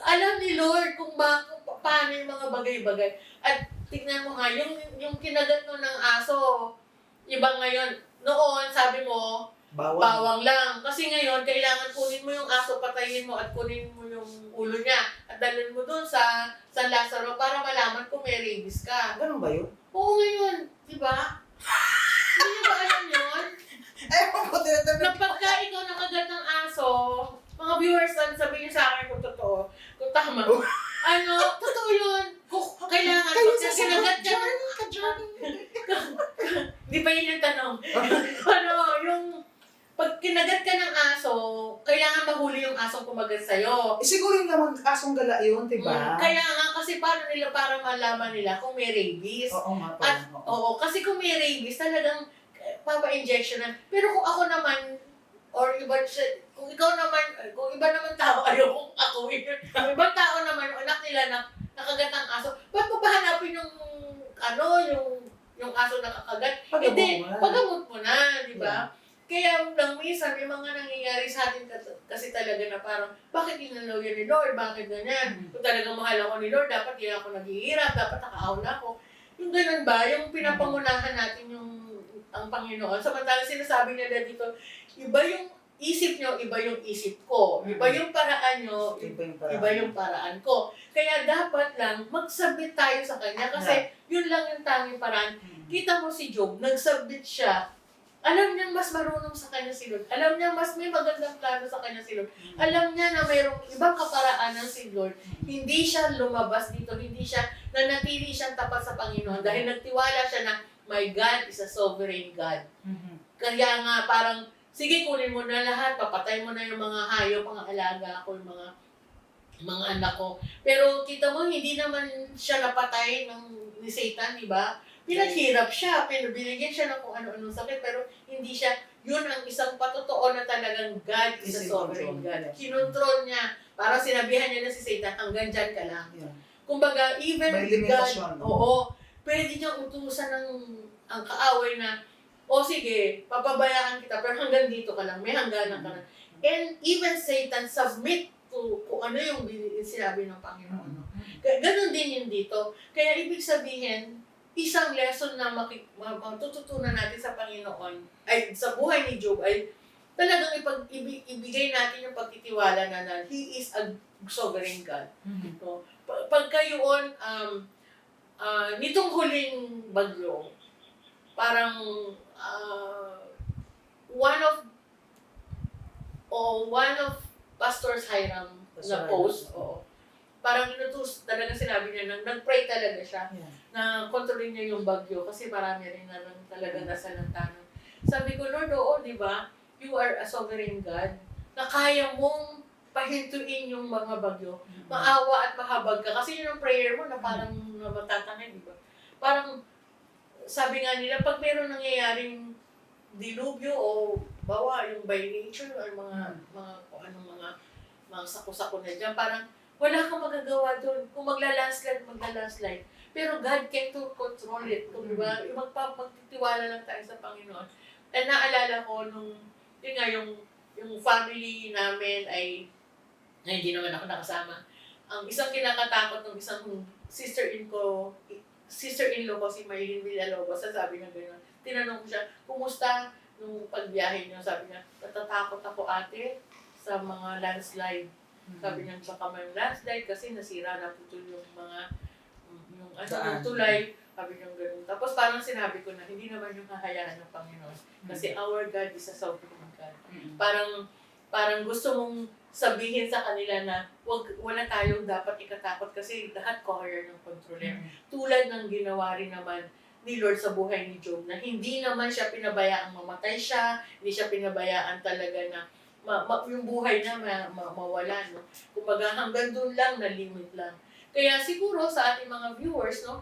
Alam ni Lord kung paano yung mga bagay-bagay. At tignan mo nga, yung kinagat mo ng aso, iba ngayon. Noon, sabi mo, bawang lang. Kasi ngayon, kailangan kunin mo yung aso, patayin mo at kunin mo yung ulo niya. At dalhin mo dun sa San Lazaro para malaman kung may rabies ka. Ganun ba yun? Oo, ngayon. Di ba? Hindi niyo ba alam yun? Na pagka ikaw nakagat ng aso, mga viewers, sabihin sa akin kung totoo, kung tama. Totoo yun. Kailangan, pagka kinagat ka ng... Di pa yun yung tanong. Pag kinagat ka ng aso, kailangan mahuli yung asong kumagat sa'yo. Siguro yung naman asong gala yun, diba? Kaya nga, kasi para malaman nila kung may rabies. Oo nga pala. Oo, kasi kung may rabies, talagang papa-injectionan. Pero kung ako naman, kung iba naman tao, ayokong ako. Kung ibang tao naman, anak nila na nakagat ng aso, ba't mo pahanapin yung aso na kakagat? Pagamot mo na, di ba? Kaya lang minsan, may mga nangyayari sa atin kasi talaga na parang, bakit inalaw yan ni Lord? Bakit ganyan? Kung talagang mahal ako ni Lord, dapat hindi ako naghihirap, dapat nakaahon ako. Yung ganun ba? Yung pinapangunahan natin ang Panginoon. Samantalang sinasabi nila dito, iba yung isip nyo, iba yung isip ko. Iba yung paraan nyo, iba yung paraan ko. Kaya dapat lang magsabit tayo sa Kanya kasi yun lang yung tanging paraan. Kita mo si Job, nag-submit siya. Alam niyang mas marunong sa kanya si Lord. Alam niyang mas may magandang plano sa kanya si Lord. Alam niya na mayroong ibang kaparaanan si Lord. Hindi siya lumabas dito. Hindi siya, nanatili siyang tapat sa Panginoon. Dahil nagtiwala siya na, my God is a sovereign God. Kaya nga parang, sige kunin mo na lahat. Papatay mo na yung mga hayop, mga alaga ko, yung mga anak ko. Pero kita mo, hindi naman siya napatay ni Satan, di ba? Pinaghirap siya, binigyan siya ng kung ano-anong sakit, pero hindi siya, yun ang isang patotoo na talagang God is a sovereign God. Kinontrol niya, parang sinabihan niya na si Satan, hanggang dyan ka lang. Yeah. Kumbaga, even May God, limitasyon. pwede niyang utusan ang kaaway na, sige, papabayaan kita, pero hanggang dito ka lang, may hangganan ka lang. And even Satan submit to kung ano yung sinabi ng Panginoon. Ganon din yun dito. Kaya ibig sabihin, isang lesson na matututunan natin sa Panginoon, ay sa buhay ni Job, ay talagang ibigay natin yung pagtitiwala na He is a sovereign God. So, pagka yun, nitong huling bagyo, parang one of Pastor's Hiram na post, parang inutos talaga sinabi niya, nag-pray talaga siya na kontrolin niya yung bagyo kasi marami rin na talaga nasalantanan. Sabi ko, Lord, di ba? You are a sovereign God na kaya mong pahintuin yung mga bagyo. Maawa at mahabag ka. Kasi yun ang prayer mo na parang matatanay, di ba? Parang, sabi nga nila, pag meron nangyayaring dilubyo o bawa yung by nature or mga sako-sako na dyan, parang wala kang magagawa doon. Kung magla-landslide. Pero God can to control it. Kung diba, magtitiwala lang tayo sa Panginoon. And naalala ko yung family namin ay hindi naman ako nakasama. Ang isang kinakatakot ng isang sister-in-law ko, si Maylin Villalobos, sabi niya gano'n. Tinanong ko siya, kumusta nung pagbiyahe niyo? Sabi niya, natatakot ako ate sa mga landslide. Sabi niya, baka may landslide kasi nasira na putol yung tulay. Sabi niya gano'n. Tapos parang sinabi ko na hindi naman yung hahayaan ng Panginoon. Kasi our God is a sovereign God. Parang gusto mong sabihin sa kanila na wala tayong dapat ikatakot kasi lahat cover ng controller. Tulad ng ginawa rin naman ni Lord sa buhay ni Job na hindi naman siya pinabayaang mamatay siya, hindi siya pinabayaan talaga na yung buhay na mawala, no? Kumbaga hanggang doon lang, na limit lang. Kaya siguro sa ating mga viewers, no,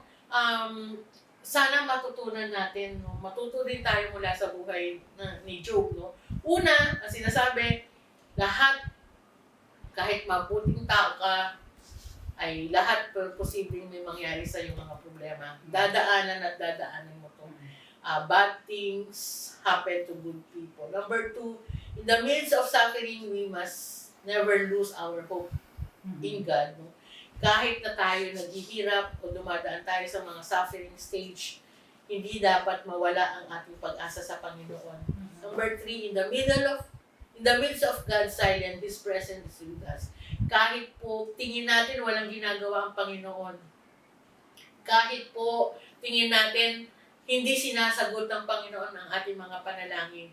sana matutunan natin, no, matuto rin tayo mula sa buhay ni Job, no. Una, ang sinasabi, lahat, kahit mabuting tao ka, ay lahat posibleng may mangyari sa iyong mga problema. Dadaanan mo to. Bad things happen to good people. Number 2, in the midst of suffering, we must never lose our hope in God. No? Kahit na tayo naghihirap o dumadaan tayo sa mga suffering stage, hindi dapat mawala ang ating pag-asa sa Panginoon. Number 3, in the midst of God's silence, His presence is with us. Kahit po tingin natin walang ginagawa ang Panginoon. Kahit po tingin natin hindi sinasagot ng Panginoon ang ating mga panalangin.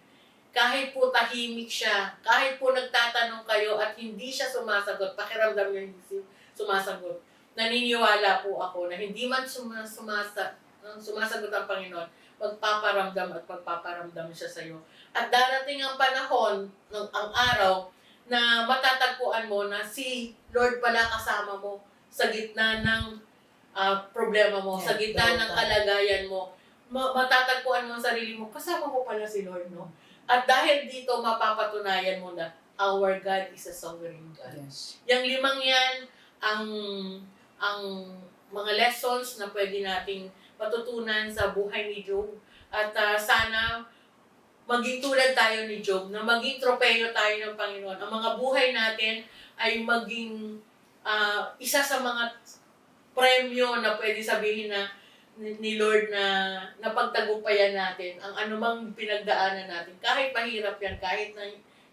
Kahit po tahimik siya, kahit po nagtatanong kayo at hindi siya sumasagot, pakiramdam niyo hindi sumasagot. Naniniwala po ako na hindi man sumasagot ang Panginoon, magpaparamdam siya sa iyo. At darating ang panahon, ang araw, na matatagpuan mo na si Lord pala kasama mo sa gitna ng problema mo, sa gitna ng kalagayan mo. Matatagpuan mo ang sarili mo, kasama mo pala si Lord, no? At dahil dito, mapapatunayan mo na our God is a sovereign God. Yes. Yang 5 yan, ang mga lessons na pwede nating matutunan sa buhay ni Job. At sana maging tulad tayo ni Job, na maging tropeyo tayo ng Panginoon. Ang mga buhay natin ay maging isa sa mga premyo na pwede sabihin na ni Lord na napagtagumpayan natin ang anumang pinagdaanan natin. Kahit mahirap yan, kahit na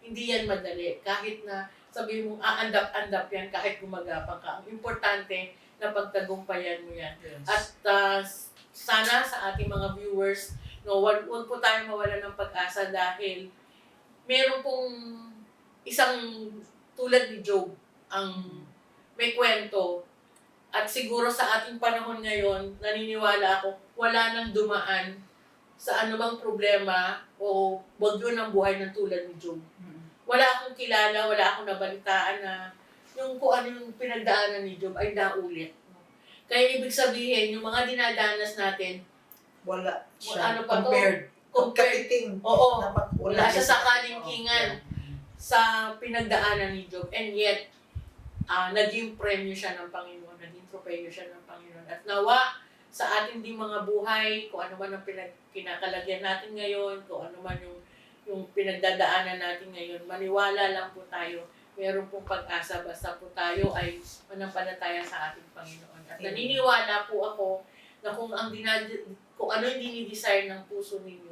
hindi yan madali, kahit na sabihin mong aandap-andap yan, kahit gumagapang ka. Ang importante na pagtagumpayan mo yan. Yes. At sana sa ating mga viewers, viewers, no, wag po tayong mawala ng pag-asa dahil meron pong isang tulad ni Job ang may kwento. At siguro sa ating panahon ngayon, naniniwala ako, wala nang dumaan sa anumang problema o bagyo ng buhay ng tulad ni Job. Wala akong kilala, wala akong nabalitaan na yung kung ano yung pinagdaanan ni Job ay naulit. Kaya ibig sabihin, yung mga dinadanas natin, Wala siya. ano pa to? Compared. Kapiting. Oo, Dapat wala siya sa kalingkingan sa pinagdaanan ni Job. And yet, naging premyo siya ng Panginoon, naging tropeyo siya ng Panginoon. At nawa, sa ating ding mga buhay, kung ano man ang kinakalagyan natin ngayon, kung ano man yung pinagdadaanan natin ngayon, maniwala lang po tayo, meron pong pag-asa basta po tayo ay manampalataya sa ating Panginoon. At naniniwala po ako na kung ano yung dinidesire ng puso ninyo,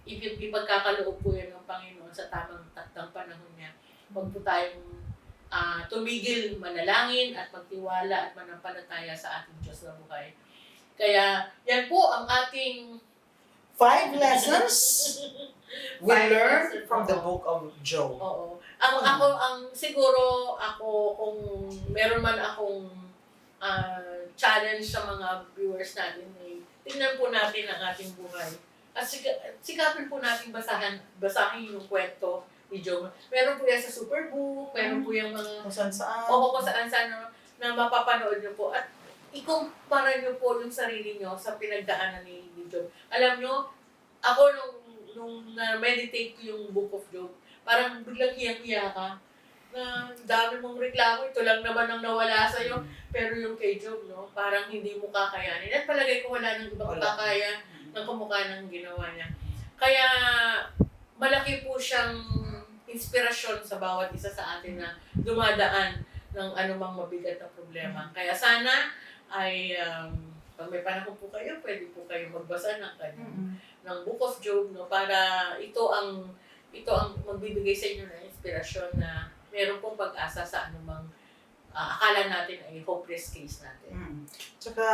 ipagkakaloob po yan ng Panginoon sa tamang taktang panahon niya. Huwag po tayong tumigil, manalangin at magtiwala at manampalataya sa ating Diyos na buhay. Kaya yan po ang ating 5 lessons we Five learned lessons, from the oo. book of Job. Oo. Siguro ako kung meron man akong challenge sa mga viewers natin, tingnan po natin ang ating buhay. At sikapin po natin basahin yung kwento ni Job. Meron po yan sa Superbook, meron po yung mga Kung saan saan. kung saan na mapapanood nyo po. At ikumpara nyo po yung sarili nyo sa pinagdaanan ni Job. Alam nyo, ako nung na-meditate ko yung Book of Job, parang biglang hiyang-hiya ka na dami mong reklamo, ito lang naman ang nawala sa'yo. Pero yung kay Job, no, parang hindi mo kakayanin. At palagay ko wala nang ibang kakaya ng kamukha ng ginawa niya. Kaya malaki po siyang inspirasyon sa bawat isa sa atin na dumadaan ng anumang mabigat na problema. Kaya sana ay pag may panahon po kayo, pwede po kayo magbasa ng Book of Job, no, para ito ang magbibigay sa inyo ng inspirasyon na meron pong pag-asa sa anumang akala natin ay hopeless case natin. Tsaka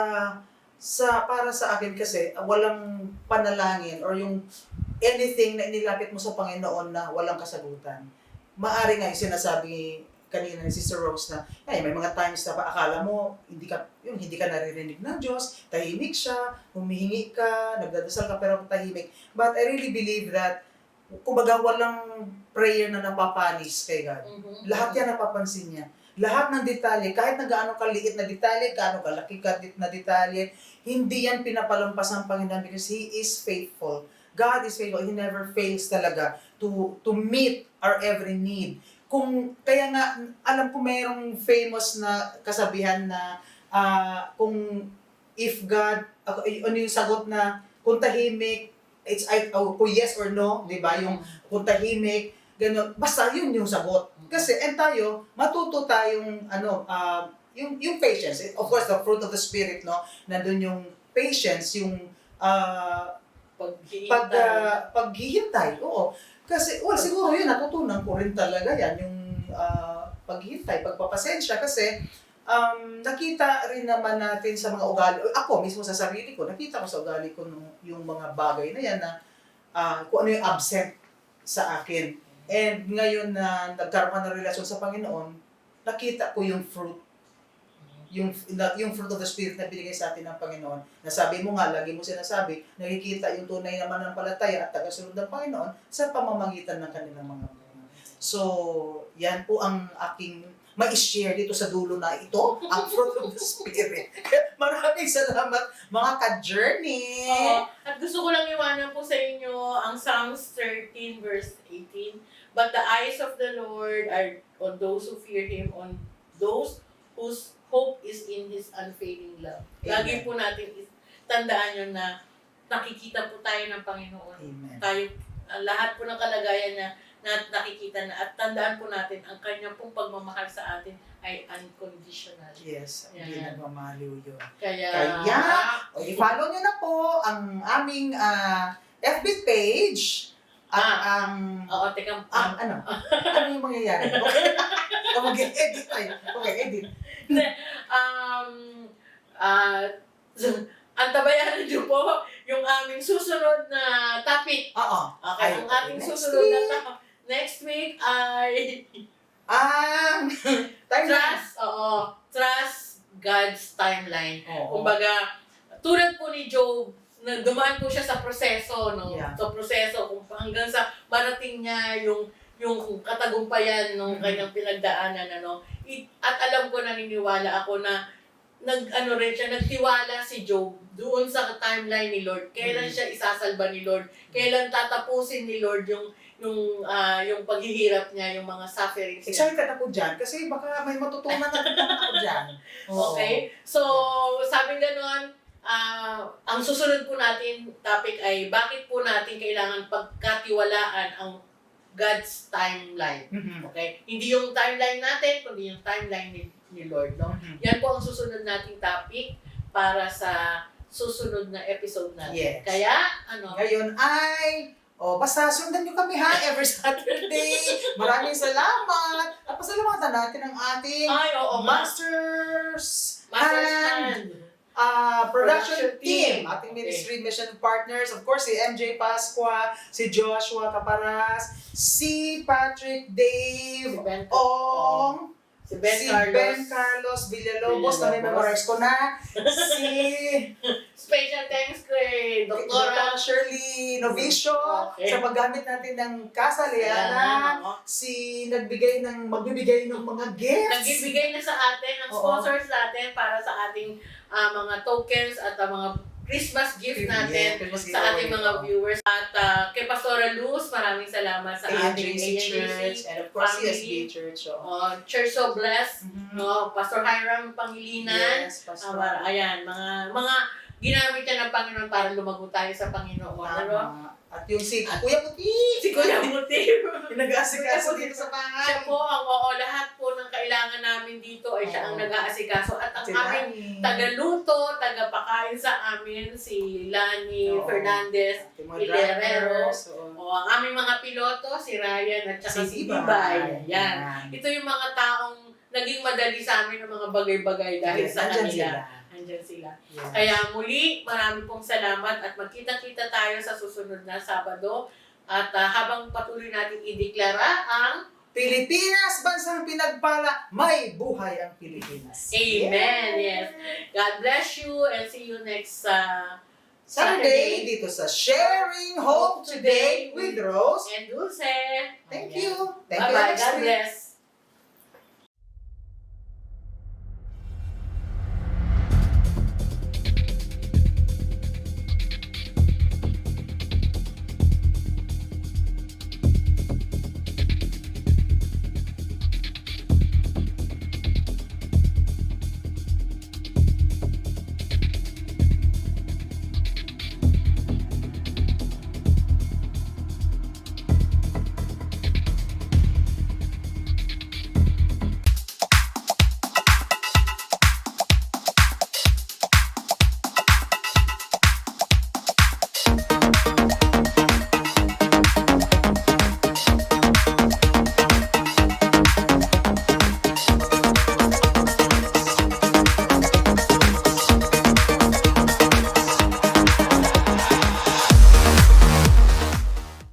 para sa akin kasi walang panalangin or yung anything na inilapit mo sa Panginoon na walang kasagutan. Maari nga yung sinasabi kanina ni Sister Rose na ay may mga times na akala mo hindi ka naririnig ng Diyos, tahimik siya, humihingi ka, nagdadasal ka pero tahimik. But I really believe that kumbaga walang prayer na napapanis kay God. Lahat yan napapansin niya. Lahat ng detalye, kahit na gaano kaliit na detalye, gaano kalaki na detalye, hindi yan pinapalampas ng Panginoon because He is faithful. God is faithful. He never fails talaga to meet our every need. Kaya nga, alam ko mayroong famous na kasabihan na kung if God, ano yung sagot na kung tahimik, kung yes or no, di ba? Yung kung tahimik, gano'n, basta yun yung sagot. Kasi, tayo, matuto tayong, yung patience. Of course, the fruit of the Spirit, no? Nandun yung patience, yung paghihintay. Oo. Kasi, siguro yun, natutunan ko rin talaga yan, yung paghihintay, pagpapasensya. Kasi, nakita rin naman natin sa mga ugali, ako mismo sa sarili ko, nakita ko sa ugali ko yung mga bagay na yan na kung ano yung absent sa akin. And ngayon na nagkaroon ka ng relasyon sa Panginoon, nakita ko yung fruit. Yung fruit of the Spirit na binigay sa atin ng Panginoon. Nasabi mo nga, lagi mo sinasabi, nakikita yung tunay naman ng palataya at tagasunod ng Panginoon sa pamamagitan ng kanilang mga bunga. So, yan po ang aking ma-share dito sa dulo na ito, ang fruit of the Spirit. Maraming salamat mga ka-journey! At gusto ko lang iwanan po sa inyo ang Psalms 13 verse 18. But the eyes of the Lord are on those who fear Him, on those whose hope is in His unfailing love. Amen. Lagi po natin tandaan yun na nakikita po tayo ng Panginoon. Amen. Tayo, lahat po ng kalagayan na nakikita na at tandaan po natin ang kanya pong pagmamahal sa atin ay unconditional. Yes, hindi Yan. nagmamaliw yun. Kaya I-follow nyo na po ang aming FB page at oo, teka. ano yung mangyayari? Okay, edit tayo. Okay, edit. Antabayanan niyo po yung aming susunod na topic. Oo. Okay, ang ating next susunod na week. topic next week ay Timeline. trust God's timeline. Oo. Kumbaga, tulad po ni Job, na dumaan po siya sa proseso, no? Yeah. Sa proseso, kung hanggang sa marating niya yung katagumpayan ng kanyang pinagdaanan, ano? At alam ko, naniniwala ako na nagtiwala si Job doon sa timeline ni Lord. Kailan siya isasalba ni Lord? Kailan tatapusin ni Lord yung paghihirap niya, yung mga sufferings niya. Excited ako dyan kasi baka may matutunan ako dyan. Oo. Okay? So, sabi gano'n, ang susunod po natin topic ay bakit po natin kailangan pagkatiwalaan ang God's timeline. Mhm. Okay? Hindi yung timeline natin, kundi yung timeline ni Lord. No? Mhm. Yan po ang susunod nating topic para sa susunod na episode natin. Yes. Kaya, Ngayon ay, basta sundan nyo kami ha, every Saturday. Maraming salamat. At pasalamatan natin ang ating Masters Hand. Production team, Team. ating Okay. ministry mission partners, of course, si MJ Pasqua, si Joshua Caparas, si Patrick Dave Si Ben, Ong, si Ben si Carlos. Ben Carlos Villalobos, na memorize ko na, si Special thanks kay Doktora Dr. Shirley Novicio, Okay. sa paggamit natin ng kasalianan, si magbibigay ng mga gifts. Nagbibigay na sa atin ang Oo. sponsors natin para sa ating mga tokens at mga Christmas gift natin sa ating mga viewers. At kay Pastora Luz, maraming salamat sa ating ANJC Church, and of course, family. CSB Church. Church so Blessed, Mhm. no, Pastor Hiram Pangilinan. Yes, Pastor. Ayan, mga ginamit yan ng Panginoon para lumago tayo sa Panginoon. Ano? Tama. At yung si Kuya Puti, Si Kuya Muti. nag-aasikaso dito sa Siya bahay. po lahat po ng kailangan namin dito ay siya ang Oo. nag-aasikaso. At ang Si aming Lani. tagaluto, tagapakain sa amin, si Lani Oo. Fernandez. At yung mga Hilerero. drivers, oo. Ang aming mga piloto, si Ryan at saka si Bibay. Bibay. Yan. Ito yung mga taong naging madali sa amin ng mga bagay-bagay dahil Yes, sa nandyan kanila. sila. Andyan sila. Yes. Kaya muli, marami pong salamat at magkita-kita tayo sa susunod na Sabado. At habang patuloy natin ideklara ang Pilipinas, bansang pinagpala, may buhay ang Pilipinas. Amen. Yes. God bless you and see you next Saturday, dito sa Sharing Hope Today with Rose. and Dulce. Thank you. Thank you Bye-bye. next God week. bless.